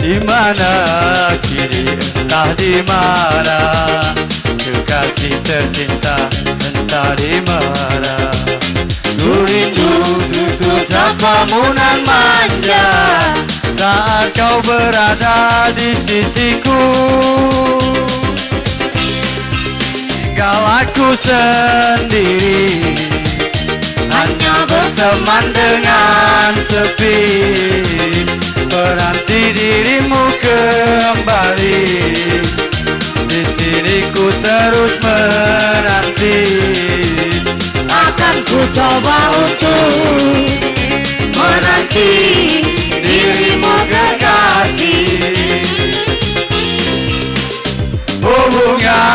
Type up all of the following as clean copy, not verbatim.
di mana kini entah di mana, kekasih tercinta entah di mana. Ku rindu tutur sapamu nan manja saat kau berada di sisiku. Tinggal aku sendiri, hanya berteman dengan sepi, menanti dirimu kembali. Di sini ku terus menanti, akan ku coba untuk menanti dirimu kekasih. Hubungan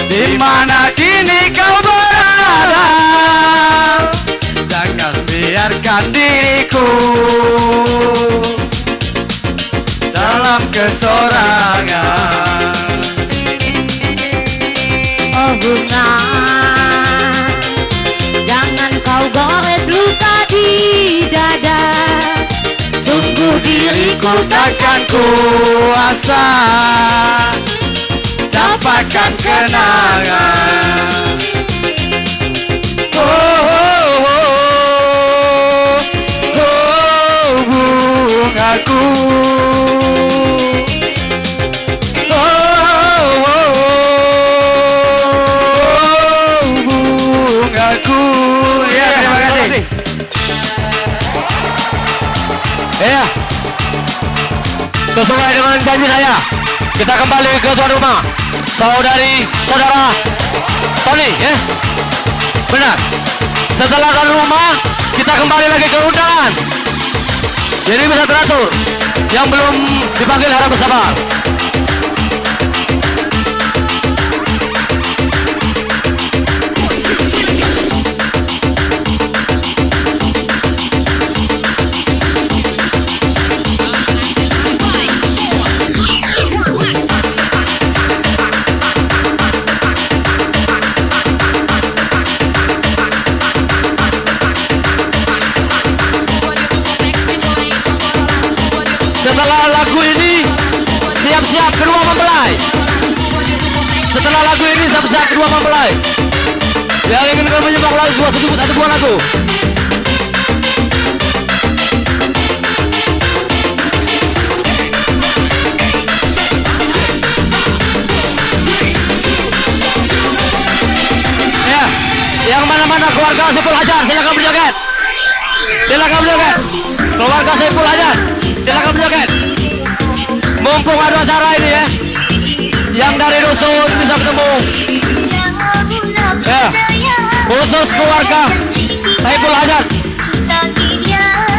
di mana kini kau berada, jangan biarkan diriku dalam kesorangan. oh bunga, jangan kau gores luka di dada. Sungguh diriku Takkan kuasa dapatkan kenangan. Oh, oh, oh, oh, bungaku. Oh, oh, oh, bungaku. Ya, terima kasih. Ya, sesuai dengan janji saya, kita kembali ke tuan rumah, saudara Tony, ya. Benar. Setelah tuan rumah, kita kembali lagi ke undangan. Jadi bisa teratur. Yang belum dipanggil harap bersabar. Setelah lagu ini siap-siap kedua mempelai. Setelah lagu ini siap-siap kedua mempelai. Yang ingin menyimak lagu satu buah lagu. Ya, yang mana-mana keluarga Saiful Hajat silakan berjoget. Silakan berjoget. Keluarga Saiful Hajat silakan berjoget. Mumpung ada acara ini ya, yang dari dusun bisa ketemu. Ya, khusus keluarga Saiful Hajat.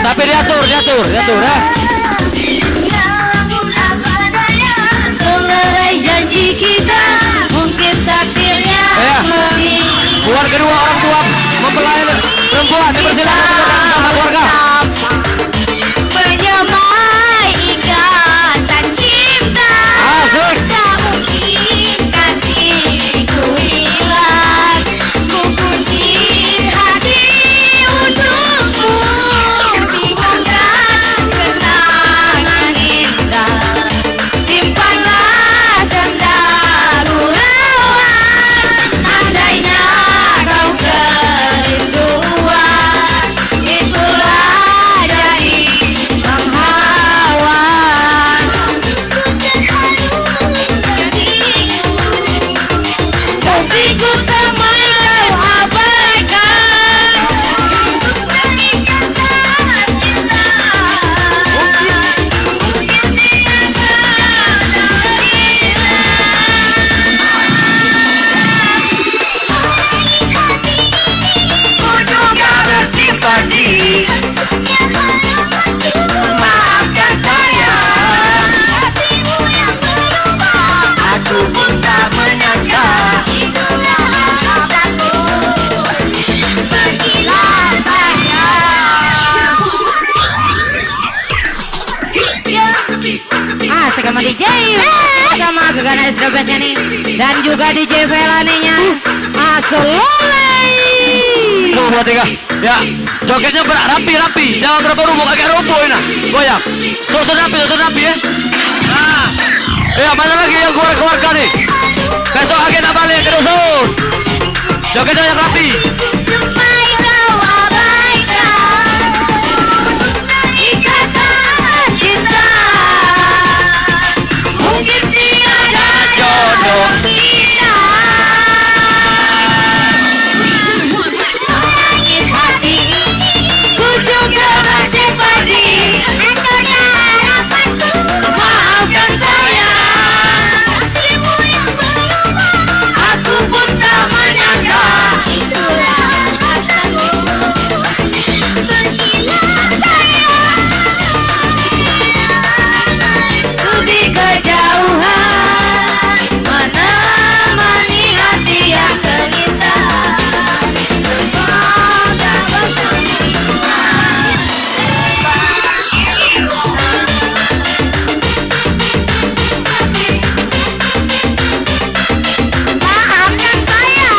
Tapi diatur ya. melerai janji kita, mungkin takdirnya Ya, buat kedua orang tua mempelai perempuan dipersilakan bersama keluarga. menyamai ikatan cinta. Asik. Tak mungkin kasihku hilang, ku kunci hati untukmu. Bingungkan kenangan indah, simpanlah sendaru rawan. Andainya kau kerinduan, itulah jadi penghawan. Kasihku semua kau abaikan, ikatan cinta mungkin tiada ku juga bersimpati. Maafkan saya, hatimu yang berubah. Aku pun tak menyangka itulah kataku. Pergilah sayang. Asik sama DJ sama Gegana S12 nya nih, dan juga DJ Velaninya. Asololei. Satu, dua, tiga. Ya, jogetnya rapi. Jangan berapa rubuh, kayak rubuh ini. Goyang. Susun rapi ya. Nah. Ya, mana lagi yang keluarga nih? Besok agenda balik ke dusun. Jogetnya yang rapi. Sampai kau abaikan ikatan cinta, mungkin tiada jodoh kita. Menangis hati, ku juga masih pedih. Esoknya harapanku, maafkan saya. Kasihmu yang berubah, aku pun tak menyangka. Itulah katamu, pergilah sayang. Ku di kejauhan, menemani hati yang gelisah. Semoga bertemu. Maafkan saya.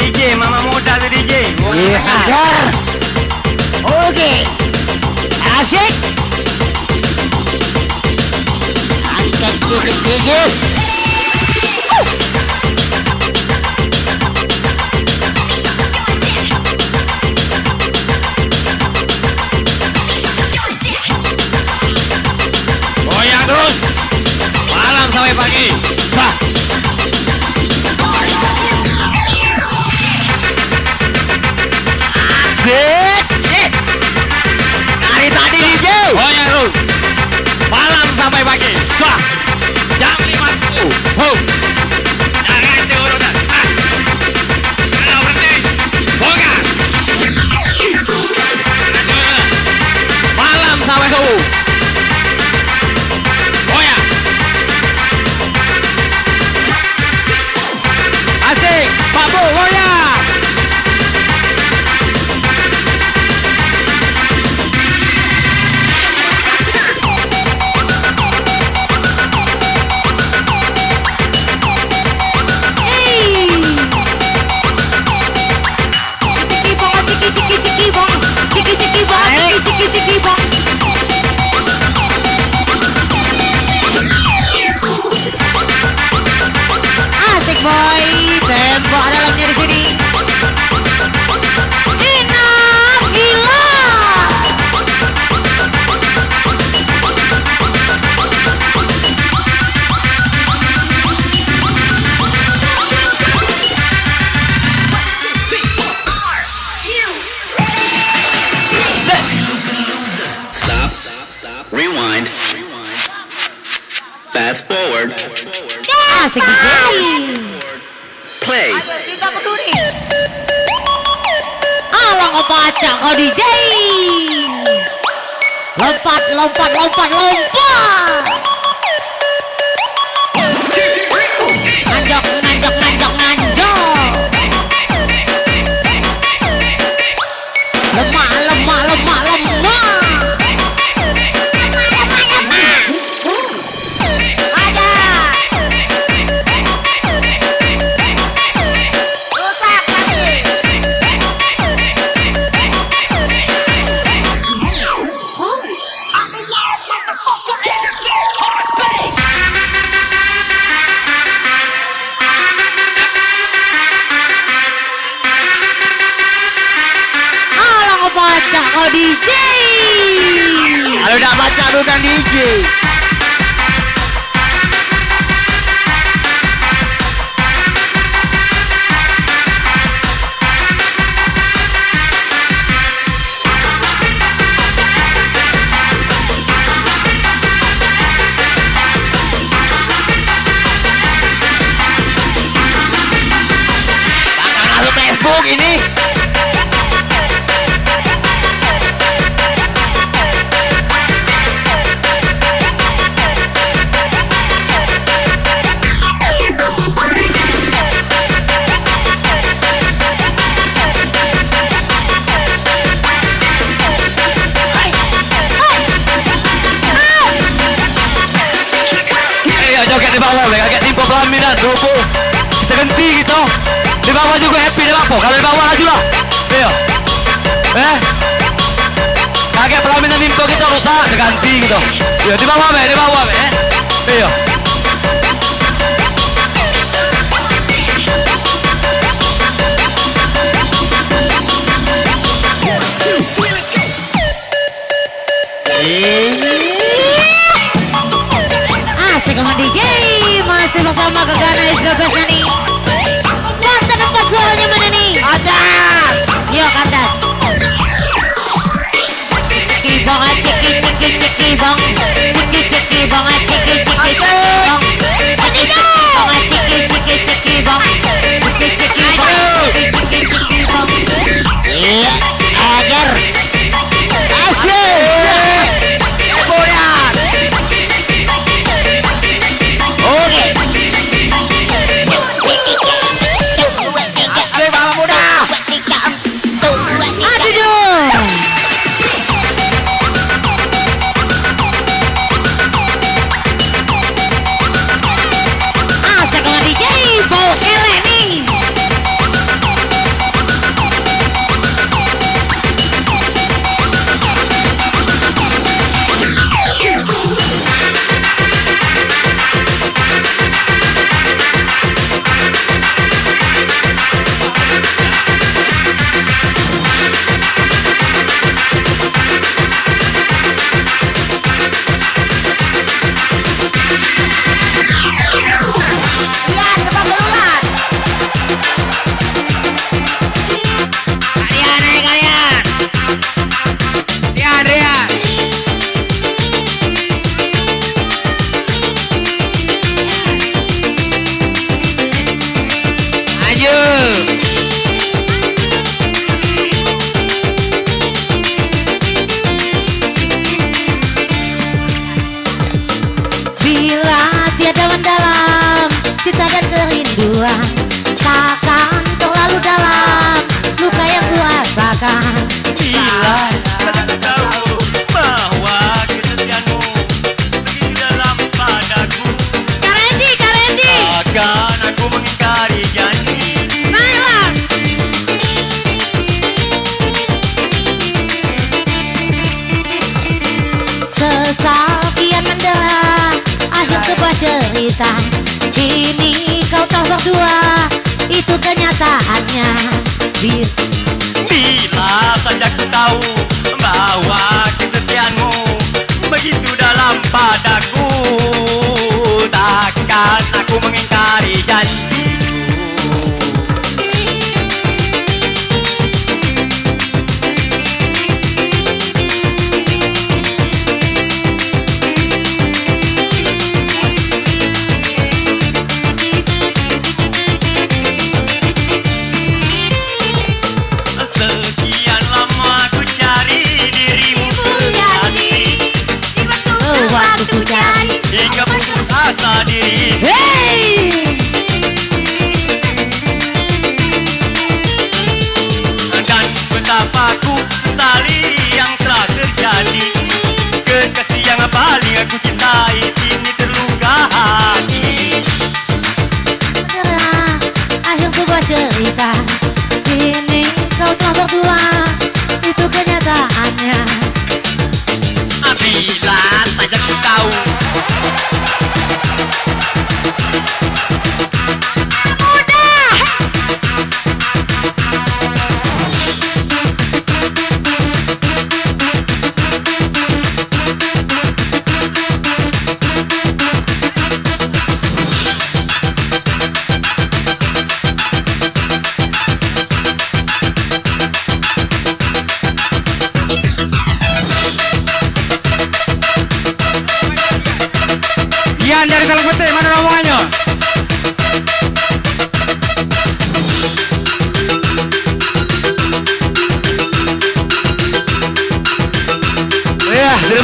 DJ, mama muda tuh DJ. Iya, hajar. Oke, asik. Angkat sedikit. Goyang terus. Malam sampai pagi. Sah. Dari tadi DJ. Goyang terus. Malam sampai pagi. Sah. Jam 5 tuh. Jangan diurutan. Kalau berhenti. Goyang. Malam sampai subuh. Goyang. Asik, Pak Bu, goyang. Asik boy, tembak dalamnya di sini. Enak gila. Stop. Rewind. Fast forward. Asik DJ. Play. Tidak peduli. Alang opaca kau DJ. Lompat. Nanjok. Lemah. Ada. Rusak lagi. Alang opaca kau DJ. Kalau udah baca bukan DJ. kelompok ini. Joget di bawah, agak timpo pelaminan, Dopo. Kita ganti gitu. Di bawah juga happy, di bawah. Kalau di bawah laju lah. Ayo. Agak pelaminan timpo kita rusak, kita ganti gitu. Ayo di bawah, di bawah, Ayo. Asik sama DJ. Masih bersama Gegana S12 nih. Dan tempat suaranya mana nih? Ajar. Yuk kandas. Ciki bang, ciki ciki ciki bang, ciki ciki bang, ciki ciki ciki bang, ciki ciki ciki bang, ciki ciki bang, ciki ciki bang. Iya, ajar. Asyik. Kemudian. Oke. Asyik Mama Muda. Aduh dong. Asik sama DJ, bau kelek nih. Lihat depan berulat. Kalian. Rian. Maju. Bila tiada mendalam cinta dan kerinduan, takkan terlalu dalam luka yang kuasakan. Bila aku tahu bahwa kesetiaanmu begitu dalam padaku, Karendi. takkan aku mengingkari janji. Naiklah. Sesal kian mendelah akhir sebuah cerita. Kini kau tahu berdua, itu kenyataannya. Bila saja ku tahu bahwa kesetiaanmu begitu dalam padaku, takkan aku mengingkari janjiku. Sekian lama ku cari dirimu hati, Waktu ku cari. hingga putus asa diri. Hey!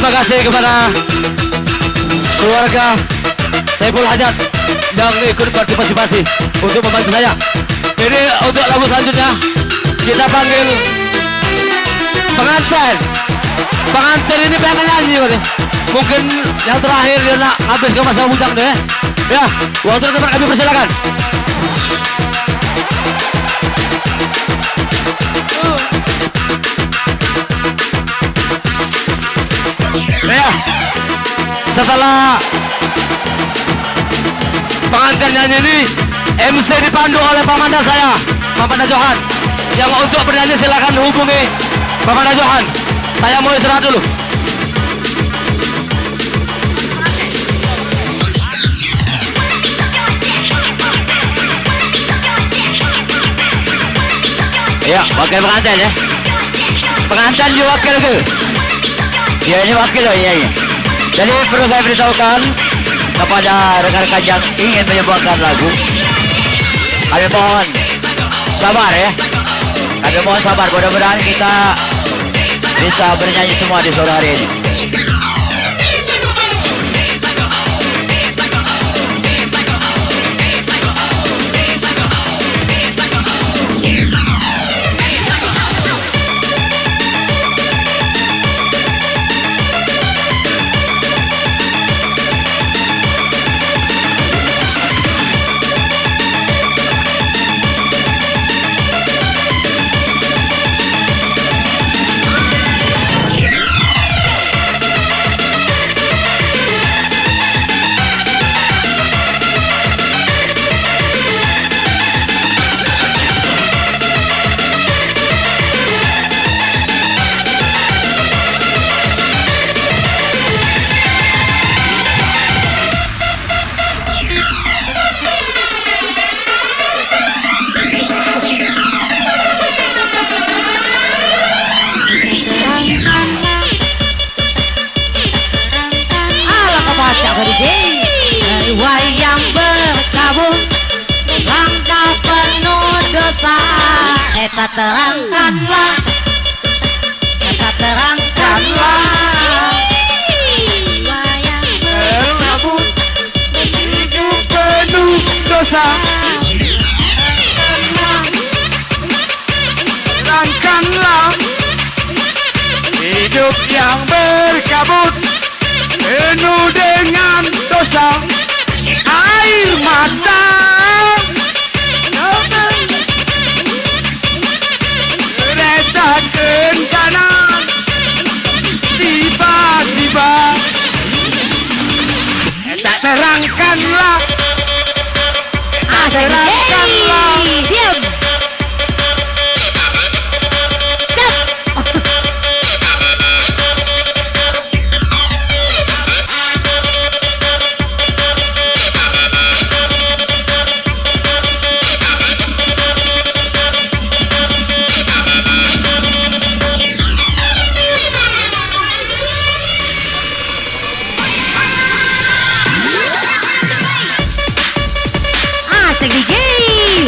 terima kasih kepada keluarga Saiful Hajat yang ikut partisipasi untuk membantu saya. Ini untuk lagu selanjutnya kita panggil pengantin. Pengantin ini pengen nyanyi nih. Mungkin yang terakhir dia nak habis ke masa bujang deh. Ya, waktu dan tempat kami persilakan. Ya, setelah pengantin nyanyi ini MC dipandu oleh Pamanda saya, Pamanda Johan. Yang untuk bernyanyi silakan hubungi Pamanda Johan. Saya mau istirahat dulu. Ya, wakil pengantin ya. Pengantin juga wakil ke? Ya, ini wakil loh, iya. Jadi perlu saya beritahukan kepada rekan-rekan yang ingin menyumbangkan lagu, kami mohon sabar ya. Kami mohon sabar, mudah-mudahan kita bisa bernyanyi semua di sore hari ini. Wayang berkabung langkah penuh dosa. Eta terangkanlah, eta terangkanlah. Wayang berkabung hidup penuh dosa. Terangkanlah hidup yang berkabut penuh dengan dosa. Air mata retakan kanan tiba-tiba tak terangkanlah, terangkanlah. Diam.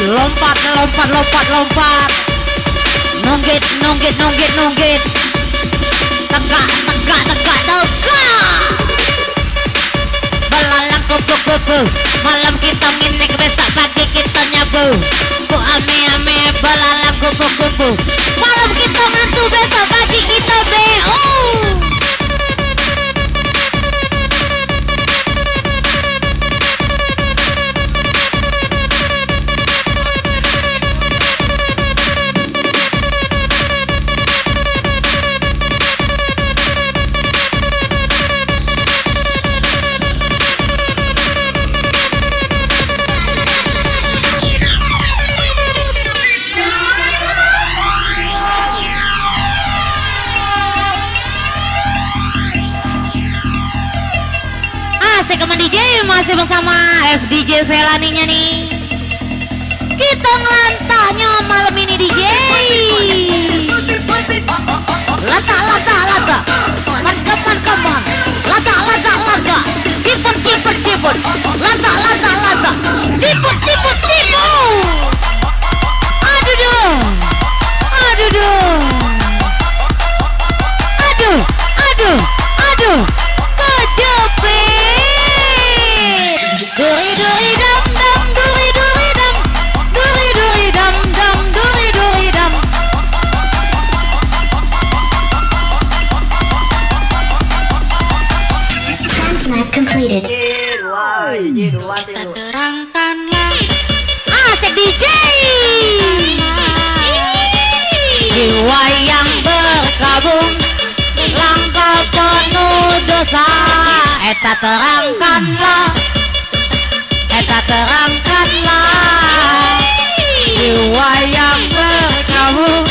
Lompat, lompat, lompat, lompat. Nunggit, nunggit, nunggit, nunggit. Tegak, tegak, tegak, tegak. Belalang kupu-kupu. Malam kita nginek, besok pagi kita nyabu. Bu ame-ame, belalang kupu-kupu. Malam kita ngantuk, besok pagi kita BO. Teman DJ masih bersama FDJ Velaninya nih. Kita ngelantanya malam ini DJ. Lata, lata, lata. Mantap, mantap, mantap. Lata, lata, lata. Ciput, ciput, ciput. Lata, lata, lata. Ciput, ciput, ciput. Aduh dong. Aduh dong. Aduh, aduh, aduh. jiwa yang berkabung langkah penuh dosa. Eta terangkanlah jiwa yang berkabung